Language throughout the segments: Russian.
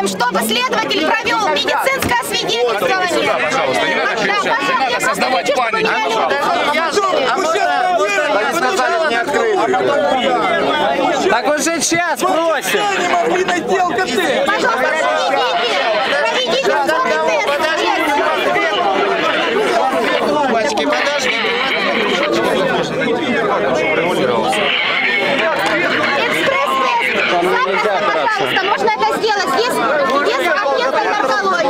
чтобы следователь провел медицинское освидетельствование. Пожалуйста, не надо кричать, создавать панику. Так уже час просим. Пожалуйста, проведите тест. Экспресс-тест. Пожалуйста, можно это сделать без объезда наркологии.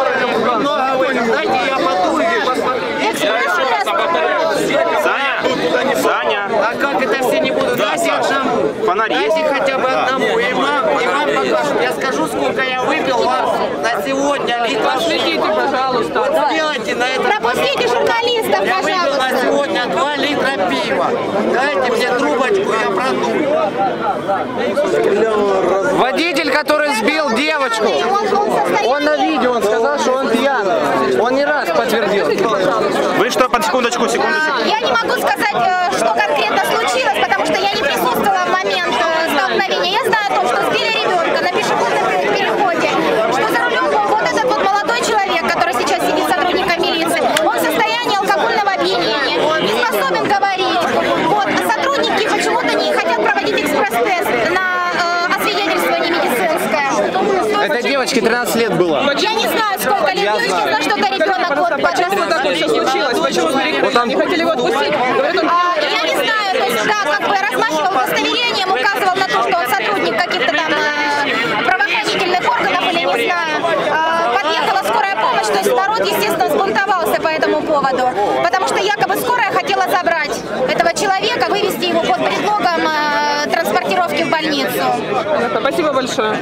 Дайте я подумаю. Экспресс-тест. Саня, а как это все не будут? Дайте одному. Дайте хотя бы одному. И вам покажут. Я скажу, сколько я выпил вам на сегодня литров. Следите, пожалуйста. Вот сделайте на это. Пропустите журналистов, Я выпил на пожалуйста. сегодня 2 литра пива. Дайте мне трубочку, я продую. Водитель, который сбил девочку, он на видео, он сказал, что он пьяный. Он не раз подтвердил. Вы что, под секундочку. Я не могу сказать, что конкретно случилось, потому что я не присутствовала в момент столкновения. Я знаю о том, что сбили ребенка на пешеходном переходе, что за рулем был вот этот вот молодой человек, который сейчас сидит сотрудником милиции. Он в состоянии алкогольного опьянения, не способен говорить. Вот. А сотрудники почему-то не хотят проводить экспресс-тест на освидетельствование медицинское. Этой девочке 13 лет было. Я не знаю, сколько лет девочки, я знаю, что это ребенок вот Почему такое все случилось? Почему не хотели его отпустить? Говорят, он... Я не знаю, то есть, да, как бы размахивал удостоверением, указывал на то, что он сотрудник каких-то там правоохранительных органов или не знаю. Подъехала скорая помощь, то есть народ, естественно, взбунтовался по этому поводу, потому что якобы скорая хотела забрать этого человека, вывести его под предлогом транспортировки в больницу. Спасибо большое.